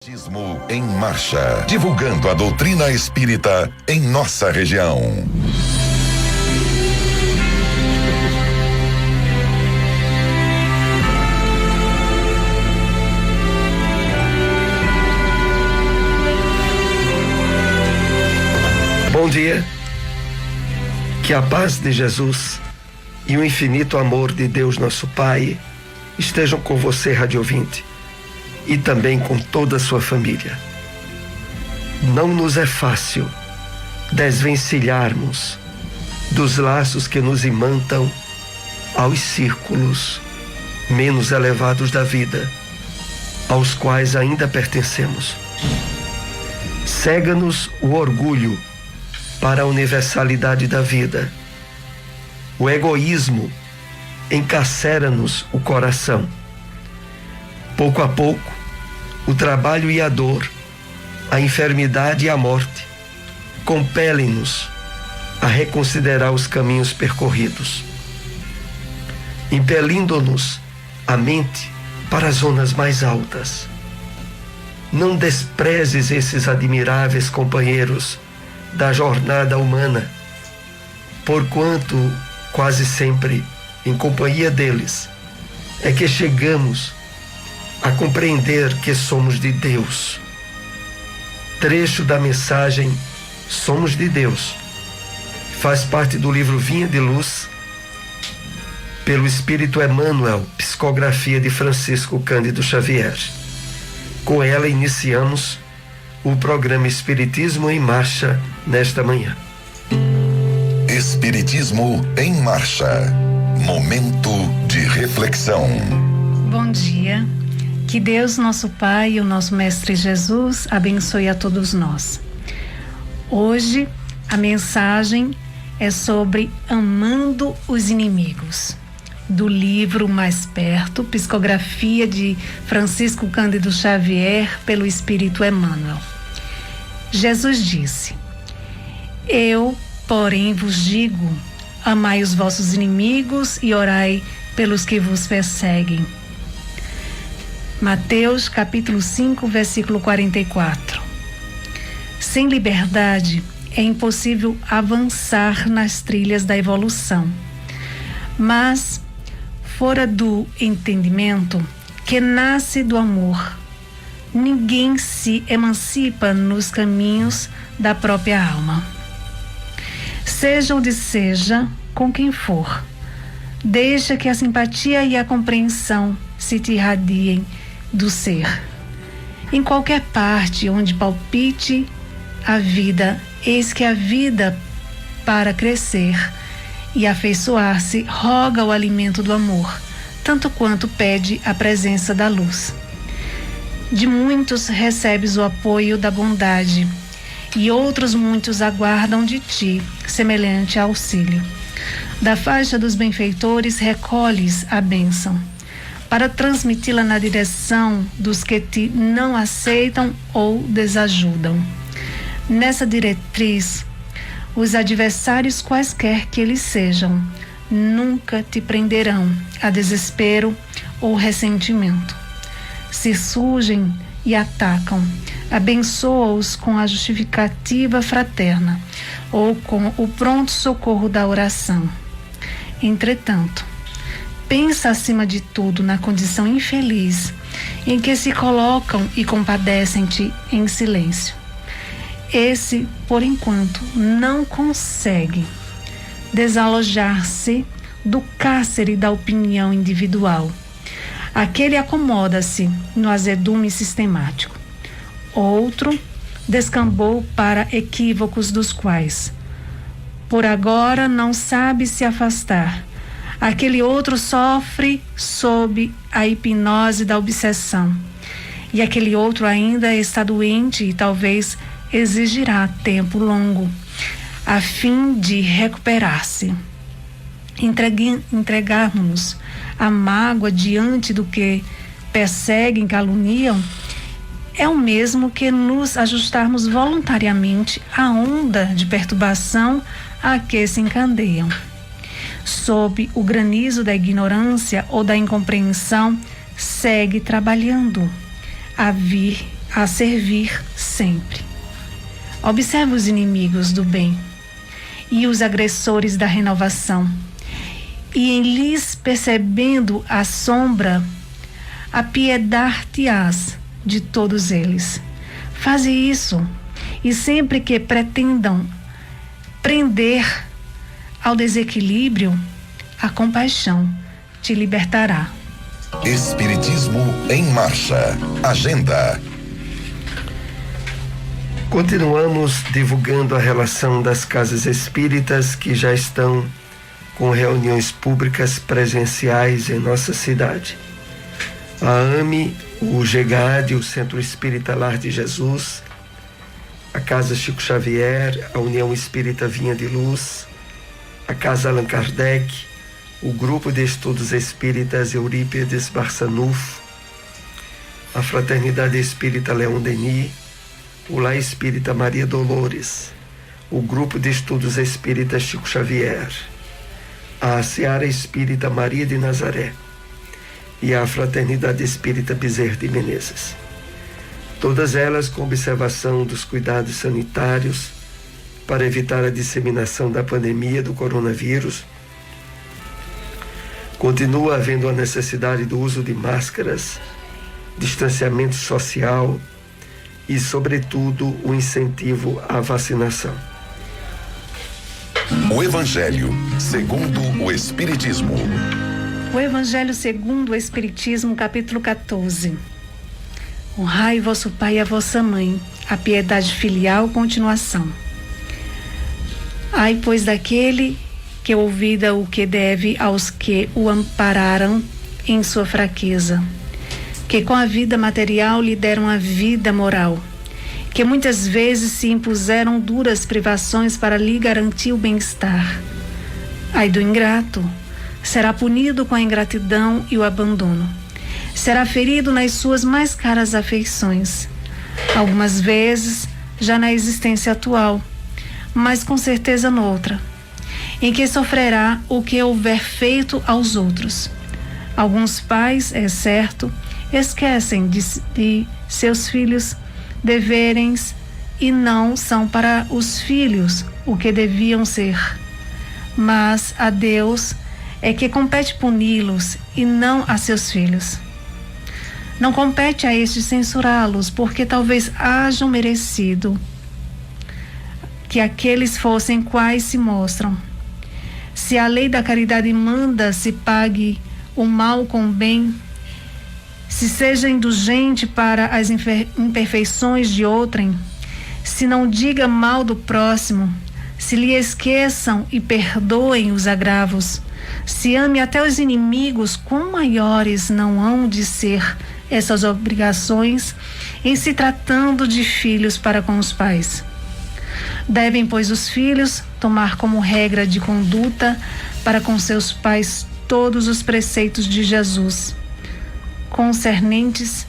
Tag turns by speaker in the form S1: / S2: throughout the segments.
S1: Espiritismo em Marcha, divulgando a doutrina espírita em nossa região.
S2: Bom dia, que a paz de Jesus e o infinito amor de Deus nosso Pai estejam com você, rádio ouvinte, e também com toda a sua família. Não nos é fácil desvencilharmos dos laços que nos imantam aos círculos menos elevados da vida, aos quais ainda pertencemos. Cega-nos o orgulho para a universalidade da vida. O egoísmo encarcera-nos o coração. Pouco a pouco, o trabalho e a dor, a enfermidade e a morte compelem-nos a reconsiderar os caminhos percorridos, impelindo-nos a mente para as zonas mais altas. Não desprezes esses admiráveis companheiros da jornada humana, porquanto quase sempre em companhia deles é que chegamos a compreender que somos de Deus. Trecho da mensagem Somos de Deus faz parte do livro Vinha de Luz, pelo Espírito Emmanuel, psicografia de Francisco Cândido Xavier. Com ela iniciamos o programa Espiritismo em Marcha nesta manhã.
S1: Espiritismo em Marcha, momento de reflexão.
S3: Bom dia. Que Deus, nosso Pai e o nosso Mestre Jesus abençoe a todos nós. Hoje, a mensagem é sobre amando os inimigos, do livro Mais Perto, psicografia de Francisco Cândido Xavier, pelo Espírito Emmanuel. Jesus disse: Eu, porém, vos digo, amai os vossos inimigos e orai pelos que vos perseguem. Mateus capítulo 5, versículo 44. Sem liberdade é impossível avançar nas trilhas da evolução. Mas, fora do entendimento que nasce do amor, ninguém se emancipa nos caminhos da própria alma. Seja onde seja, com quem for, deixa que a simpatia e a compreensão se te irradiem do ser. Em qualquer parte onde palpite a vida, eis que a vida, para crescer e afeiçoar-se, roga o alimento do amor, tanto quanto pede a presença da luz. De muitos recebes o apoio da bondade, e outros muitos aguardam de ti semelhante auxílio. Da faixa dos benfeitores recolhes a bênção, para transmiti-la na direção dos que te não aceitam ou desajudam. Nessa diretriz, os adversários, quaisquer que eles sejam, nunca te prenderão a desespero ou ressentimento. Se surgem e atacam, abençoa-os com a justificativa fraterna ou com o pronto socorro da oração. Entretanto, pensa acima de tudo na condição infeliz em que se colocam e compadecem-te em silêncio. Esse, por enquanto, não consegue desalojar-se do cárcere da opinião individual. Aquele acomoda-se no azedume sistemático. Outro descambou para equívocos dos quais, por agora, não sabe se afastar. Aquele outro sofre sob a hipnose da obsessão. E aquele outro ainda está doente e talvez exigirá tempo longo, a fim de recuperar-se. Entregarmos-nos à mágoa diante do que perseguem, caluniam, é o mesmo que nos ajustarmos voluntariamente à onda de perturbação a que se encandeiam. Sob o granizo da ignorância ou da incompreensão, segue trabalhando, a a servir sempre. Observe os inimigos do bem e os agressores da renovação, e em lhes percebendo a sombra, apiedar-te-ás de todos eles. Faze isso, e sempre que pretendam prender ao desequilíbrio, a compaixão te libertará.
S1: Espiritismo em Marcha. Agenda.
S2: Continuamos divulgando a relação das casas espíritas que já estão com reuniões públicas presenciais em nossa cidade. A AME, o GEGAD, o Centro Espírita Lar de Jesus, a Casa Chico Xavier, a União Espírita Vinha de Luz, a Casa Allan Kardec, o Grupo de Estudos Espíritas Eurípides Barçanufo, a Fraternidade Espírita Leão Denis, o Lar Espírita Maria Dolores, o Grupo de Estudos Espíritas Chico Xavier, a Seara Espírita Maria de Nazaré e a Fraternidade Espírita Bezerra de Menezes. Todas elas com observação dos cuidados sanitários para evitar a disseminação da pandemia do coronavírus. Continua havendo a necessidade do uso de máscaras, distanciamento social e, sobretudo, o incentivo à vacinação.
S1: O Evangelho segundo o Espiritismo.
S3: O Evangelho segundo o Espiritismo, capítulo 14. Honrai vosso pai e a vossa mãe, a piedade filial, continuação. Ai, pois, daquele que ouvida o que deve aos que o ampararam em sua fraqueza, que com a vida material lhe deram a vida moral, que muitas vezes se impuseram duras privações para lhe garantir o bem-estar. Ai do ingrato, será punido com a ingratidão e o abandono. Será ferido nas suas mais caras afeições, algumas vezes já na existência atual, mas com certeza noutra, em que sofrerá o que houver feito aos outros. Alguns pais, é certo, esquecem de seus filhos deveres e não são para os filhos o que deviam ser. Mas a Deus é que compete puni-los e não a seus filhos. Não compete a estes censurá-los, porque talvez hajam merecido que aqueles fossem quais se mostram. Se a lei da caridade manda se pague o mal com o bem, se seja indulgente para as imperfeições de outrem, se não diga mal do próximo, se lhe esqueçam e perdoem os agravos, se ame até os inimigos, quão maiores não hão de ser essas obrigações em se tratando de filhos para com os pais. Devem, pois, os filhos tomar como regra de conduta para com seus pais todos os preceitos de Jesus, concernentes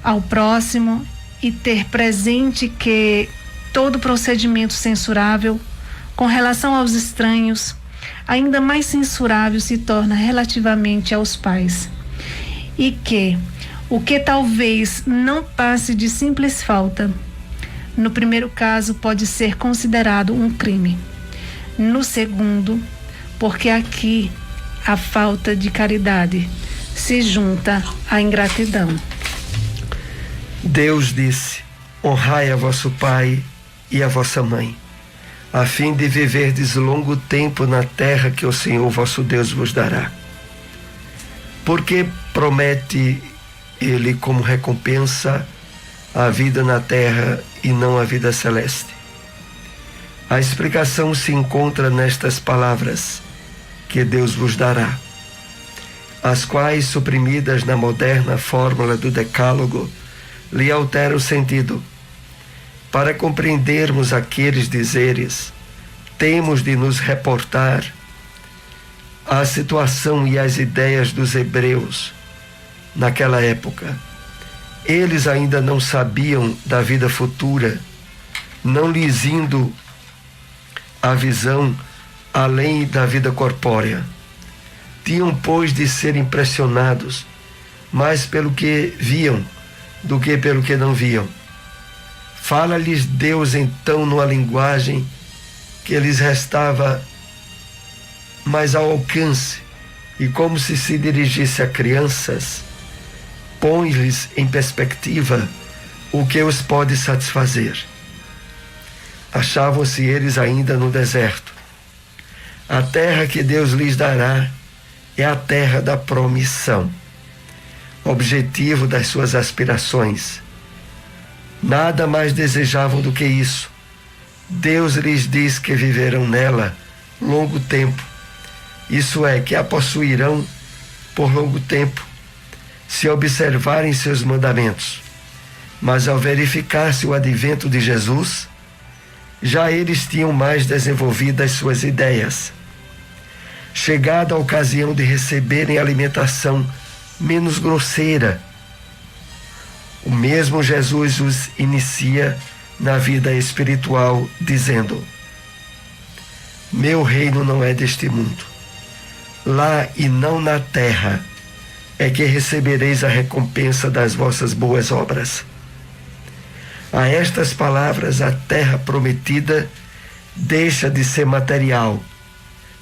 S3: ao próximo, e ter presente que todo procedimento censurável com relação aos estranhos, ainda mais censurável se torna relativamente aos pais, e que o que talvez não passe de simples falta, no primeiro caso pode ser considerado um crime. No segundo, porque aqui a falta de caridade se junta à ingratidão.
S2: Deus disse: honrai a vosso pai e a vossa mãe, a fim de viverdes longo tempo na terra que o Senhor vosso Deus vos dará. Porque promete Ele como recompensa a vida na terra e não a vida celeste. A explicação se encontra nestas palavras que Deus vos dará, as quais, suprimidas na moderna fórmula do Decálogo, lhe altera o sentido. Para compreendermos aqueles dizeres, temos de nos reportar à situação e às ideias dos hebreus naquela época. Eles ainda não sabiam da vida futura, não lhes indo a visão além da vida corpórea. Tinham, pois, de ser impressionados mais pelo que viam do que pelo que não viam. Fala-lhes Deus então numa linguagem que lhes restava mais ao alcance, e como se dirigisse a crianças, põe-lhes em perspectiva o que os pode satisfazer. Achavam-se eles ainda no deserto. A terra que Deus lhes dará é a terra da promissão, objetivo das suas aspirações. Nada mais desejavam do que isso. Deus lhes diz que viverão nela longo tempo. Isso é, que a possuirão por longo tempo, se observarem seus mandamentos. Mas ao verificar-se o advento de Jesus, já eles tinham mais desenvolvidas suas ideias. Chegada a ocasião de receberem alimentação menos grosseira, o mesmo Jesus os inicia na vida espiritual, dizendo: meu reino não é deste mundo. Lá e não na terra é que recebereis a recompensa das vossas boas obras. A estas palavras, a terra prometida deixa de ser material,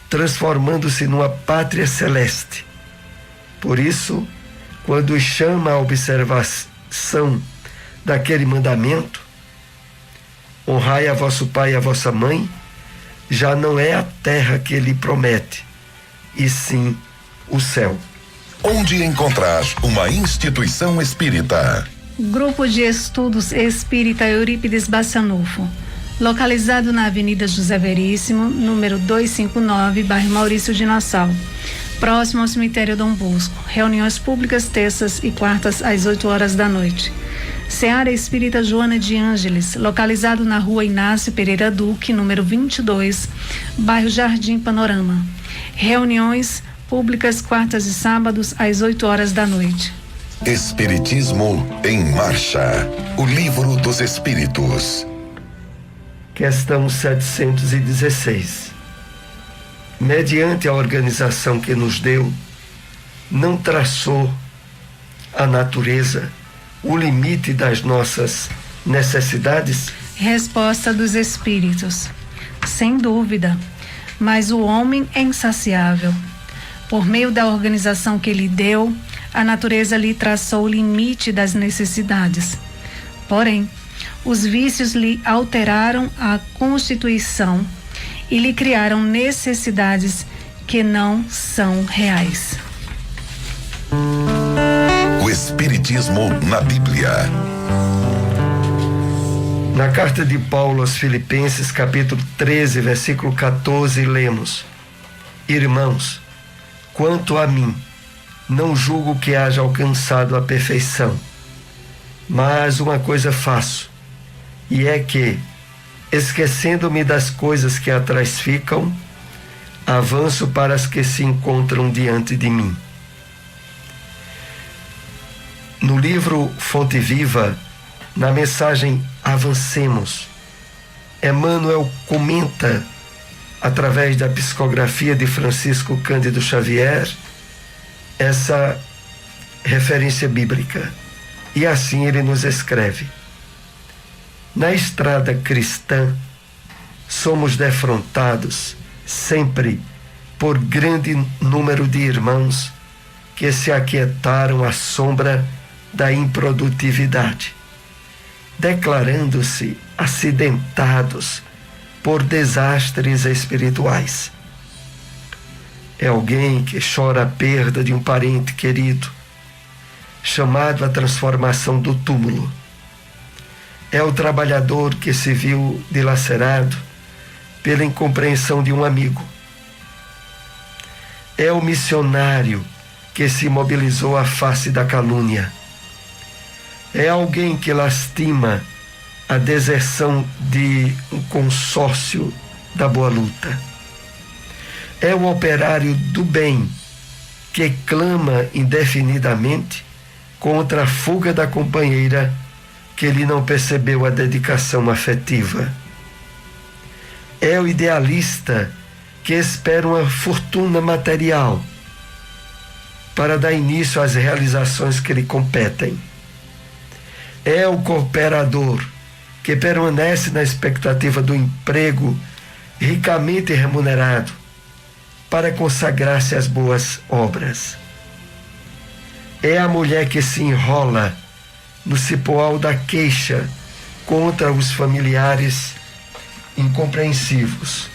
S2: transformando-se numa pátria celeste. Por isso, quando chama a observação daquele mandamento, honrai a vosso pai e a vossa mãe, já não é a terra que ele promete, e sim o céu.
S1: Onde encontrar uma instituição espírita?
S3: Grupo de Estudos Espírita Eurípides Bassanufo, localizado na Avenida José Veríssimo, número 259, bairro Maurício de Nassau, próximo ao cemitério Dom Bosco. Reuniões públicas terças e quartas às 8 horas da noite. Seara Espírita Joana de Ângeles, localizado na rua Inácio Pereira Duque, número 22, bairro Jardim Panorama. Reuniões públicas quartas e sábados às 8 horas da noite.
S1: Espiritismo em Marcha, o livro dos Espíritos.
S2: Questão 716. Mediante a organização que nos deu, não traçou a natureza o limite das nossas necessidades?
S3: Resposta dos Espíritos: sem dúvida, mas o homem é insaciável. Por meio da organização que lhe deu, a natureza lhe traçou o limite das necessidades. Porém, os vícios lhe alteraram a constituição e lhe criaram necessidades que não são reais.
S1: O Espiritismo na Bíblia.
S2: Na carta de Paulo aos Filipenses, capítulo 13, versículo 14, lemos: irmãos, quanto a mim, não julgo que haja alcançado a perfeição, mas uma coisa faço, e é que, esquecendo-me das coisas que atrás ficam, avanço para as que se encontram diante de mim. No livro Fonte Viva, na mensagem Avancemos, Emmanuel comenta, através da psicografia de Francisco Cândido Xavier, essa referência bíblica. E assim ele nos escreve: na estrada cristã, somos defrontados sempre por grande número de irmãos que se aquietaram à sombra da improdutividade, declarando-se acidentados por desastres espirituais. É alguém que chora a perda de um parente querido, chamado à transformação do túmulo. É o trabalhador que se viu dilacerado pela incompreensão de um amigo. É o missionário que se mobilizou à face da calúnia. É alguém que lastima a deserção de um consórcio da boa luta. É o operário do bem que clama indefinidamente contra a fuga da companheira que lhe não percebeu a dedicação afetiva. É o idealista que espera uma fortuna material para dar início às realizações que lhe competem. É o cooperador que permanece na expectativa do emprego ricamente remunerado para consagrar-se às boas obras. É a mulher que se enrola no cipoal da queixa contra os familiares incompreensivos.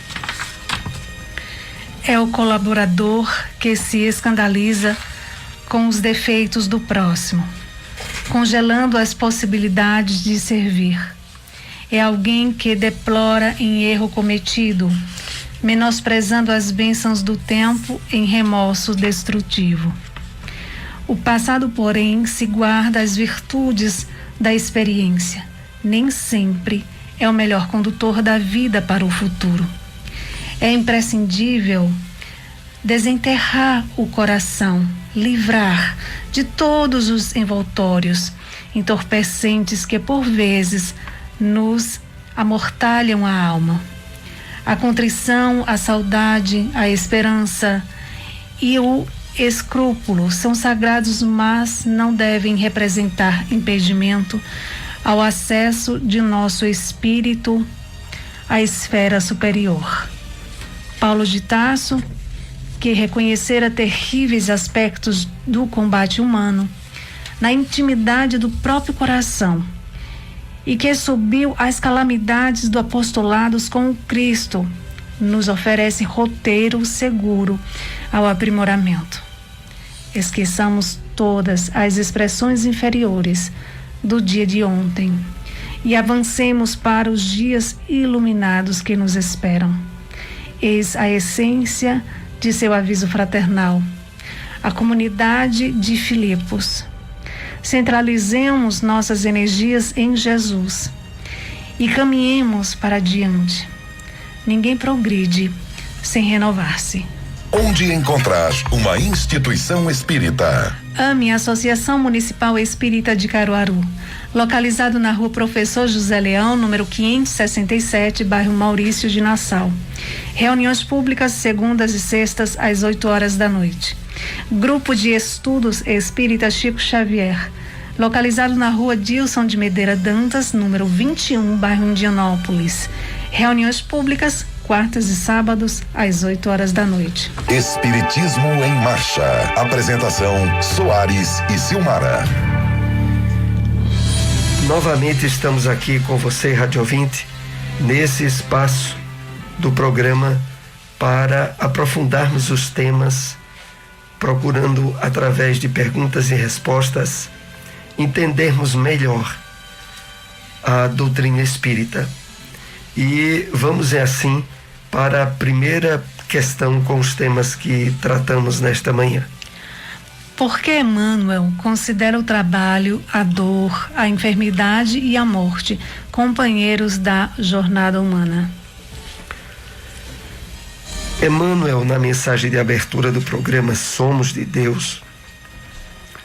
S3: É o colaborador que se escandaliza com os defeitos do próximo, congelando as possibilidades de servir. É alguém que deplora em erro cometido, menosprezando as bênçãos do tempo em remorso destrutivo. O passado, porém, se guarda as virtudes da experiência. Nem sempre é o melhor condutor da vida para o futuro. É imprescindível desenterrar o coração, livrar de todos os envoltórios entorpecentes que, por vezes, nos amortalham a alma. A contrição, a saudade, a esperança e o escrúpulo são sagrados, mas não devem representar impedimento ao acesso de nosso espírito à esfera superior. Paulo de Tarso, que reconhecera terríveis aspectos do combate humano na intimidade do próprio coração e que subiu às calamidades do apostolado com o Cristo, nos oferece roteiro seguro ao aprimoramento. Esqueçamos todas as expressões inferiores do dia de ontem e avancemos para os dias iluminados que nos esperam. Eis a essência de seu aviso fraternal. A comunidade de Filipos. Centralizemos nossas energias em Jesus e caminhemos para adiante. Ninguém progride sem renovar-se.
S1: Onde encontrar uma instituição espírita?
S3: AME, Associação Municipal Espírita de Caruaru, localizado na rua Professor José Leão, número 567, bairro Maurício de Nassau. Reuniões públicas segundas e sextas às 8 horas da noite. Grupo de Estudos Espírita Chico Xavier, localizado na rua Dilson de Medeira Dantas, número 21, bairro Indianópolis. Reuniões públicas quartas e sábados às 8 horas da noite.
S1: Espiritismo em Marcha. Apresentação: Soares e Silmara.
S2: Novamente estamos aqui com você, rádio ouvinte, nesse espaço do programa para aprofundarmos os temas, procurando, através de perguntas e respostas, entendermos melhor a doutrina espírita. E vamos, assim, para a primeira questão com os temas que tratamos nesta manhã.
S3: Por que Emmanuel considera o trabalho, a dor, a enfermidade e a morte companheiros da jornada humana?
S2: Emmanuel, na mensagem de abertura do programa Somos de Deus,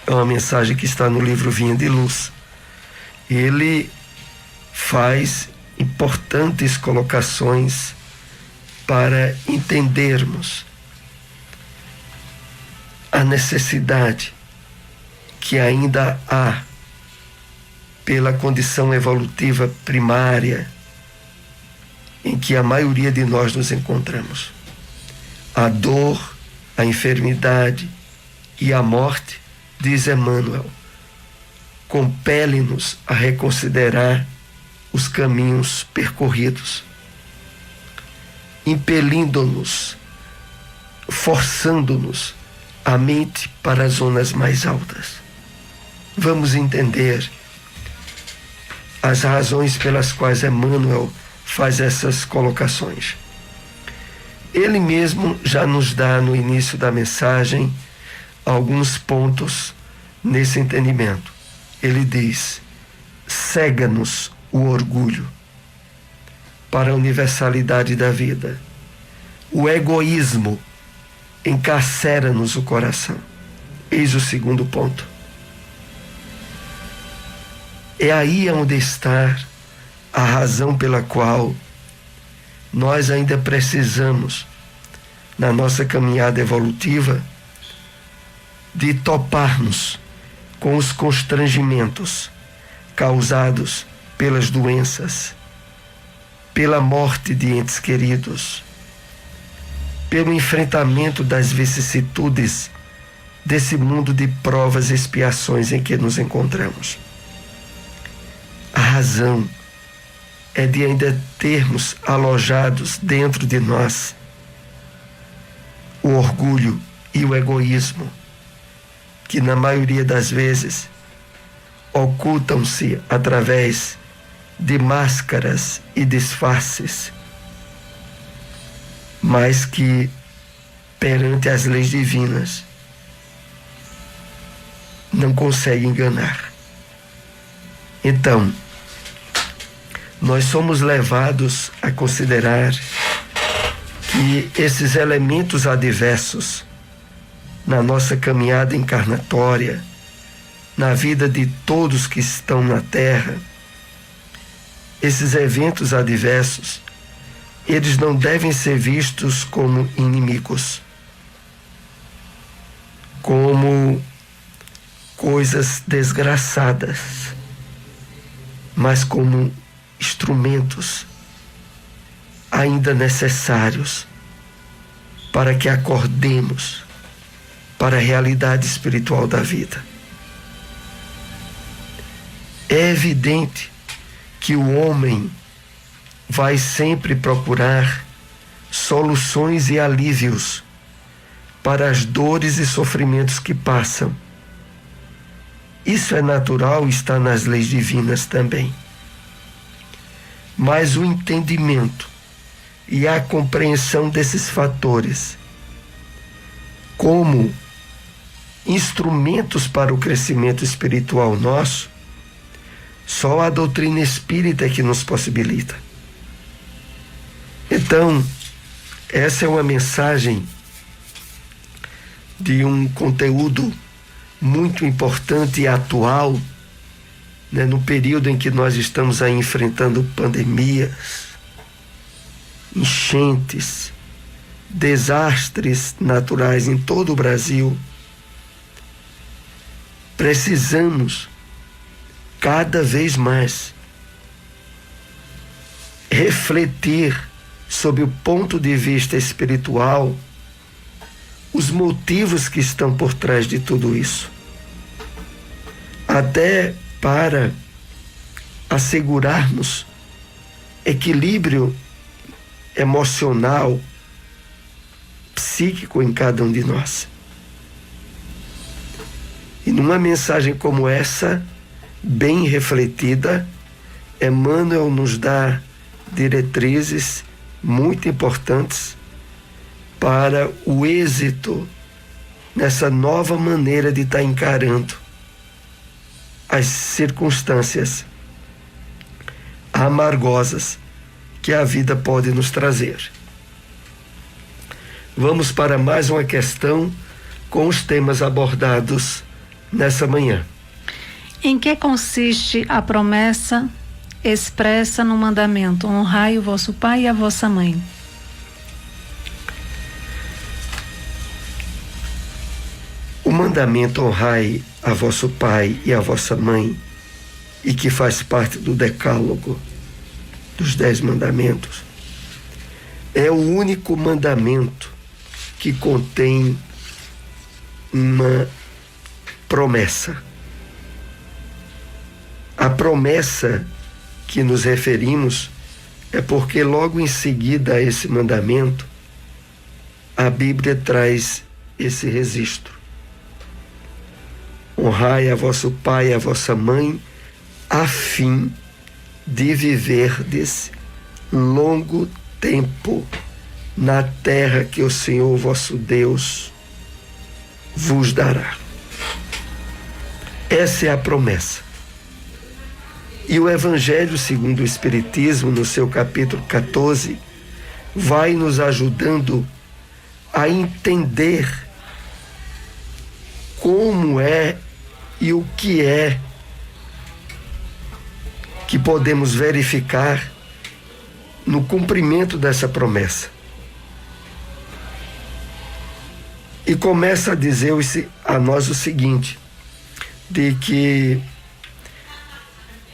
S2: é uma mensagem que está no livro Vinha de Luz. Ele faz importantes colocações para entendermos a necessidade que ainda há pela condição evolutiva primária em que a maioria de nós nos encontramos. A dor, a enfermidade e a morte, diz Emmanuel, compele-nos a reconsiderar os caminhos percorridos, impelindo-nos, forçando-nos a mente para as zonas mais altas. Vamos entender as razões pelas quais Emmanuel faz essas colocações. Ele mesmo já nos dá no início da mensagem alguns pontos nesse entendimento. Ele diz: cega-nos o orgulho para a universalidade da vida. O egoísmo encarcera-nos o coração. Eis o segundo ponto. É aí onde está a razão pela qual nós ainda precisamos, na nossa caminhada evolutiva, de toparmos com os constrangimentos causados pelas doenças, pela morte de entes queridos, pelo enfrentamento das vicissitudes desse mundo de provas e expiações em que nos encontramos. A razão é de ainda termos alojados dentro de nós o orgulho e o egoísmo, que na maioria das vezes ocultam-se através de máscaras e disfarces, mas que perante as leis divinas não conseguem enganar. Então, nós somos levados a considerar que esses elementos adversos na nossa caminhada encarnatória, na vida de todos que estão na Terra, esses eventos adversos, eles não devem ser vistos como inimigos, como coisas desgraçadas, mas como instrumentos ainda necessários para que acordemos para a realidade espiritual da vida. É evidente que o homem vai sempre procurar soluções e alívios para as dores e sofrimentos que passam. Isso é natural e está nas leis divinas também. Mas o entendimento e a compreensão desses fatores como instrumentos para o crescimento espiritual nosso, só a doutrina espírita é que nos possibilita. Então, essa é uma mensagem de um conteúdo muito importante e atual, né, no período em que nós estamos aí enfrentando pandemias, enchentes, desastres naturais em todo o Brasil. Precisamos cada vez mais refletir sob o ponto de vista espiritual os motivos que estão por trás de tudo isso, até para assegurarmos equilíbrio emocional, psíquico em cada um de nós. E numa mensagem como essa, bem refletida, Emmanuel nos dá diretrizes muito importantes para o êxito nessa nova maneira de estar encarando as circunstâncias amargosas que a vida pode nos trazer. Vamos para mais uma questão com os temas abordados nessa manhã.
S3: Em que consiste a promessa expressa no mandamento: honrai o vosso pai e a vossa mãe?
S2: O mandamento honrai a vosso pai e a vossa mãe, e que faz parte do decálogo dos 10 mandamentos, é o único mandamento que contém uma promessa. A promessa que nos referimos é porque logo em seguida a esse mandamento, a Bíblia traz esse registro: honrai a vosso pai e a vossa mãe, a fim de viverdes longo tempo na terra que o Senhor vosso Deus vos dará. Essa é a promessa. E o Evangelho segundo o Espiritismo, no seu capítulo 14, vai nos ajudando a entender como é e o que é que podemos verificar no cumprimento dessa promessa. E começa a dizer a nós o seguinte, de que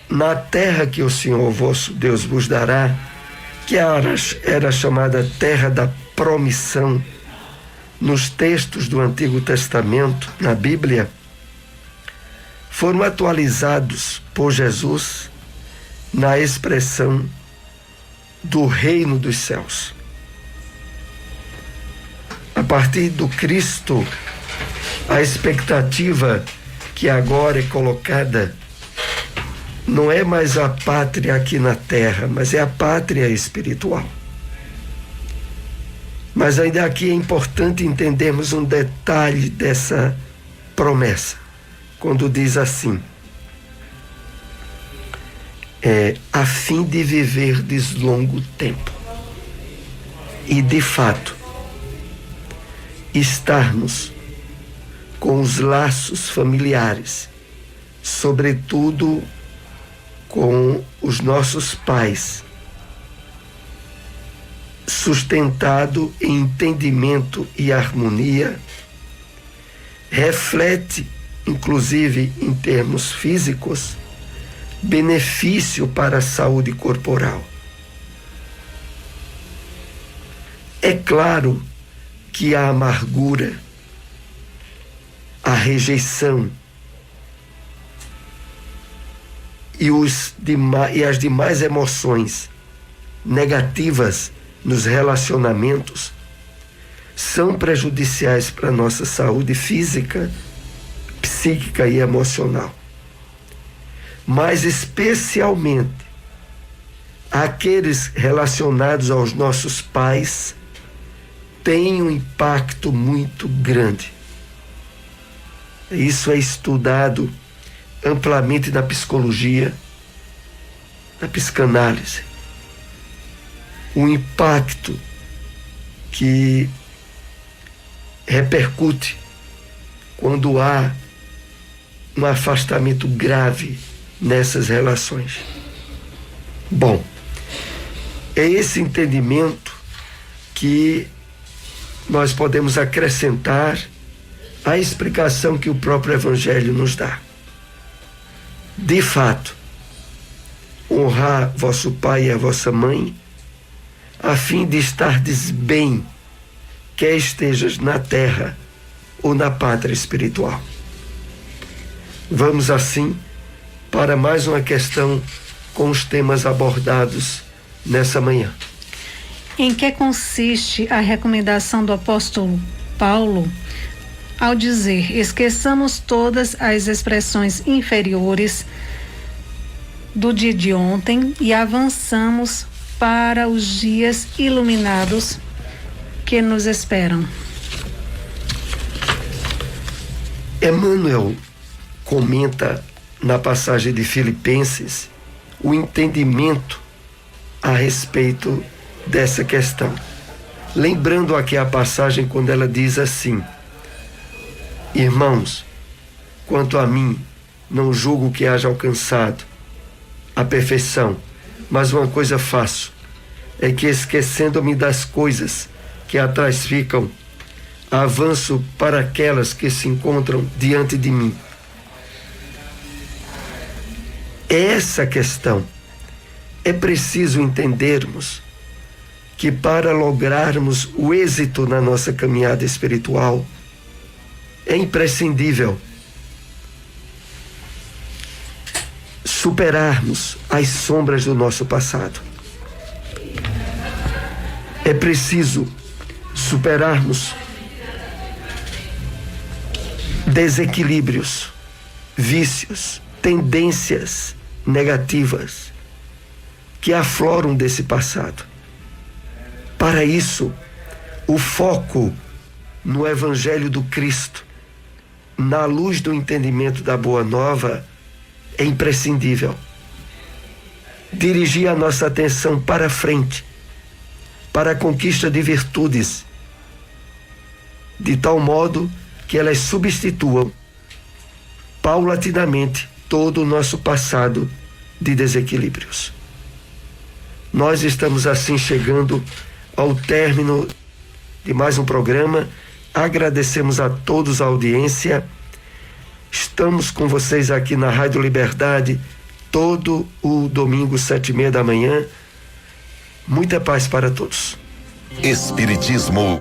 S2: na terra que o Senhor vosso Deus vos dará, que era chamada terra da promissão, nos textos do Antigo Testamento, na Bíblia, foram atualizados por Jesus na expressão do reino dos céus. A partir do Cristo, a expectativa que agora é colocada não é mais a pátria aqui na terra, mas é a pátria espiritual. Mas ainda aqui é importante entendermos um detalhe dessa promessa, quando diz assim: a fim de viverdes longo tempo e, de fato, estarmos com os laços familiares, sobretudo com os nossos pais, sustentado em entendimento e harmonia, reflete, inclusive em termos físicos, benefício para a saúde corporal. É claro que a amargura, a rejeição e as demais emoções negativas nos relacionamentos são prejudiciais para a nossa saúde física, psíquica e emocional. Mas especialmente aqueles relacionados aos nossos pais têm um impacto muito grande. Isso é estudado amplamente na psicologia, na psicanálise. O impacto que repercute quando há um afastamento grave nessas relações. Bom, é esse entendimento que nós podemos acrescentar à explicação que o próprio Evangelho nos dá. De fato, honrar vosso pai e a vossa mãe, a fim de estardes bem, quer estejas na terra ou na pátria espiritual. Vamos assim para mais uma questão com os temas abordados nessa manhã.
S3: Em que consiste a recomendação do apóstolo Paulo ao dizer: esqueçamos todas as expressões inferiores do dia de ontem e avançamos para os dias iluminados que nos esperam?
S2: Emmanuel comenta na passagem de Filipenses o entendimento a respeito dessa questão. Lembrando aqui a passagem quando ela diz assim: irmãos, quanto a mim, não julgo que haja alcançado a perfeição, mas uma coisa faço, é que esquecendo-me das coisas que atrás ficam, avanço para aquelas que se encontram diante de mim. Essa questão é preciso entendermos que para lograrmos o êxito na nossa caminhada espiritual, é imprescindível superarmos as sombras do nosso passado. É preciso superarmos desequilíbrios, vícios, tendências negativas que afloram desse passado. Para isso, o foco no Evangelho do Cristo, na luz do entendimento da Boa Nova, é imprescindível. Dirigir a nossa atenção para frente, para a conquista de virtudes, de tal modo que elas substituam paulatinamente todo o nosso passado de desequilíbrios. Nós estamos assim chegando ao término de mais um programa. Agradecemos a todos a audiência. Estamos com vocês aqui na Rádio Liberdade todo o domingo, 7:30 da manhã. Muita paz para todos.
S1: Espiritismo.